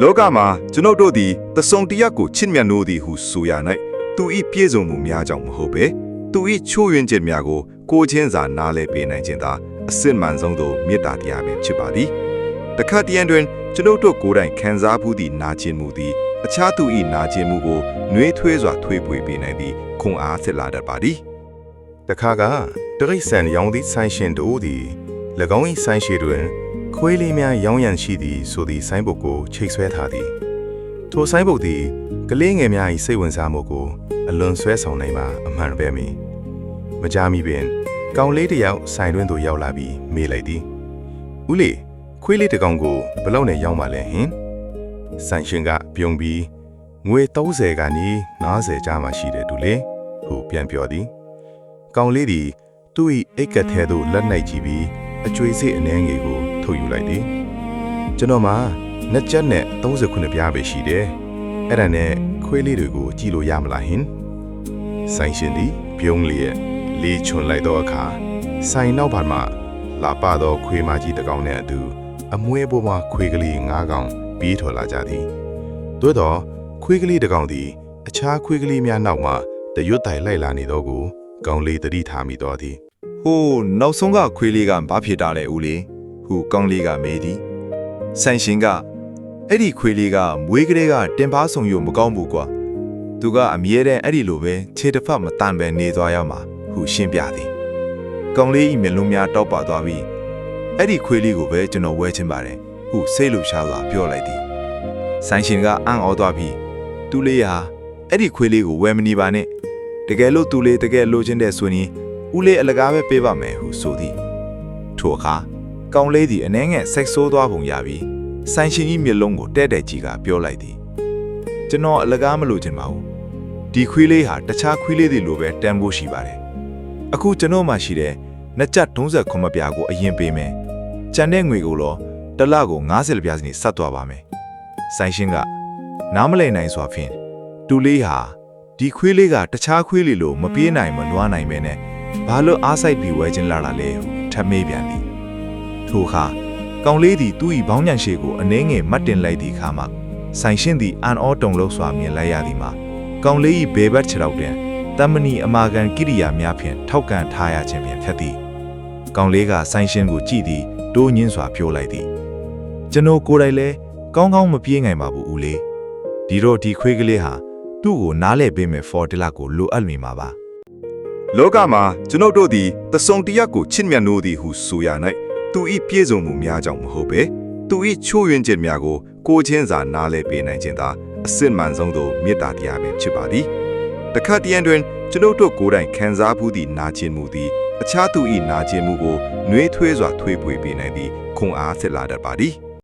လောကမှာကျွန်ုပ်တို့သည်တဆုံတရက်ကိုချစ်မြတ်နိုးသည်ဟုဆိုရ၌သူ၏ပြည့်စုံမှုများကြောင့်မဟုတ်ပဲသူ၏ချိုးယွင်းခြင်းများကိုကိုချင်းစာနားလဲပေးနိုင်ခြင်းသာအစစ်မှန်ဆုံးသောမေတ္တာတရားပဲဖြစ်ပါသည်တခါတည်းတွင်ကျွန်ုပ်တို့ကိုယ်တိုင်ခံစားမှုသည့်နာကျင်မှုသည်အခြားသူ၏နာကျင်မှုကိုနှွေးထွေးစွာထွေးပွေပေးနိုင်သည့်ခွန်အားဆက်လာတတ်ပါသည်တခါကတရိတ်ဆန်ရောင်းသည့်ဆိုင်ရှင်တို့သည်၎င်း၏ဆိုင်ရှိတွင်ခွေးလေးများရောင်းရန်ရှိသည်ဆိုသည့်ဆိုင်းဘုတ်ကိုချိတ်ဆွဲထားသည်ထိုဆိုင်းဘုတ်သည်ကလေးငယ်များ၏စိတ်ဝင်စားမှုကိုအလွန်ဆွဲဆောင်နိုင်မှာအမှန်ပဲမည်မကြာမီပင်ကောင်လေးတစ်ယောက်ဆိုင်တွင်သို့ရောက်လာပြီးမေးလိုက်သည်ဦးလေးခွေးလေးတစ်ကောင်ကိုဘယ်လောက်နဲ့ရောင်းပါလဲဟင်ဆိုင်ရှင်ကပြုံးပြီးငွေ30ကနေ90ကျားမှရှိတယ်တူလေဟုပြန်ပြောသည်ကောင်လေးသည်သူ့၏အိတ်ကထဲသို့လက်နှိုက်ကြည့်ပြီးအကျွေးစိတ်အနှဲငယ်ကိုထုတ်ယူလိုက်သည်ကျွန်တော်မှာနှစ်ချက်နဲ့39ပြားပဲရှိတယ်အဲ့ဒါနဲ့ခွေးလေးတွေကိုကြည့်လို့ရမလားဟင်ဆိုင်ရှင်သည်ပြုံးလျက်လေးချွန်လိုက်တော့အခါဆိုင်နောက်ဘာမှလာပသောခွေးမကြီးတစ်ကောင်နဲ့အတူအမွှေးပေါ်မှခွေးကလေး9ကောင်ပြေးထွက်လာကြသည်သို့တော့ခွေးကလေးတစ်ကောင်သည်အခြားခွေးကလေးများနောက်မှတရွတ်တိုင်လိုက်လာနေတော့ကိုကောင်လေးတတိထားမိတော့သည်ဟိုးနောက်ဆုံးကခွေးလေးကဘာဖြစ်တာလဲဦးလေးဟုကောင်လေးကမေးသည်ဆိုင်ရှင်ကအဲ့ဒီခွေးလေးကမွေးကလေးကတင်ပါဆုံရမကောင်းဘူးကွာသူကအမြဲတမ်းအဲ့ဒီလိုပဲခြေတစ်ဖက်မတန်ပဲနေသွားရမှာဟုရှင်းပြသည်ကောင်လေးဤမျက်လုံးများတောက်ပါသွားပြီးအဲ့ဒီခွေးလေးကိုပဲကျွန်တော်ဝဲချင်ပါတယ်ဟုစိတ်လှရှားစွာပြောလိုက်သည်ဆိုင်ရှင်ကအံ့ဩသွားပြီးသူလေးဟာအဲ့ဒီခွေးလေးကိုဝဲမနေပါနဲ့တကယ်လို့သူလေးတကယ်လိုချင်တဲ့ဆိုရင်ဦးလေးအလကားပဲပေးပါမယ်ဟုဆိုသည်ထိုအခါကောင်လေးသည်အနှဲငယ်ဆက်ဆိုးသွားပုံရပြီးဆိုင်ရှင်ကြီးမျက်လုံးကိုတဲ့တဲ့ကြီးကပြောလိုက်သည်ကျွန်တော်အလကားမလိုချင်ပါဘူးဒီခွေးလေးဟာတခြားခွေးလေးတွေလိုပဲတန်ဖို့ရှိပါတယ်အခုကျွန်တော်မှရှိတဲ့နှစ်ကျပ်30ခွန်မပြာကိုအရင်ပေးမယ်ကျန်တဲ့ငွေကိုတော့တစ်လကို90ပြားစီနေဆက်သွားပါမယ်ဆိုင်ရှင်ကနားမလည်နိုင်စွာဖြင့်တူလေးဟာဒီခွေးလေးကတခြားခွေးလေးလိုမပြေးနိုင်မလွှားနိုင်ပဲနဲ့ဘာလို့အားစိုက်ပြီးဝဲခြင်းလာတာလဲဟုထပ်မေးပြန်သည်ထိုအခါကောင်လေးသည်သူ့၏ဘောင်းညံရှေကိုအနှဲငယ်မတ်တင်လိုက်သည့်အခါမှာဆိုင်ရှင်သည်အန်အောတုံလို့စွာမြင်လိုက်ရသည်မှာကောင်လေး၏ဘေဘတ်ခြေထောက်တွင်တမဏီအမာကန်ကိရိယာများဖြင့်ထောက်ကန်ထားရခြင်းဖြင့်ဖြစ်သည်ကောင်လေးကဆိုင်ရှင်ကိုကြည့်သည်တိုးညင်းစွာပြောလိုက်သည်ကျွန်တော်ကိုယ်တိုင်လည်းကောင်းကောင်းမပြေးနိုင်ပါဘူးဦးလေးဒီတော့ဒီခွေးကလေးဟာသူ့ကိုနားလဲပေးမယ်ဖော်တလကိုလိုအပ်မိမှာပါလောကမှာကျွန်ုပ်တို့သည်တဆုံတရက်ကိုချစ်မြတ်နိုးသည်ဟုဆိုရ၌သူ၏ပြည့်စုံမှုများကြောင့်မဟုတ်ပဲသူ၏ချိုးယွင်းခြင်းများကိုကိုချင်းစာနားလဲပေးနိုင်ခြင်းသာအစစ်မှန်ဆုံးသောမေတ္တာတရားပဲဖြစ်ပါသည်တခါတည်းတွင်ကျွန်ုပ်တို့ကိုယ်တိုင်ခံစားမှုသည့်နာကျင်မှုသည်အခြားသူ၏နာကျင်မှုကိုနှွေးထွေးစွာထွေးပွေပေးနိုင်သည့်ခွန်အားဆက်လာတတ်ပါသည်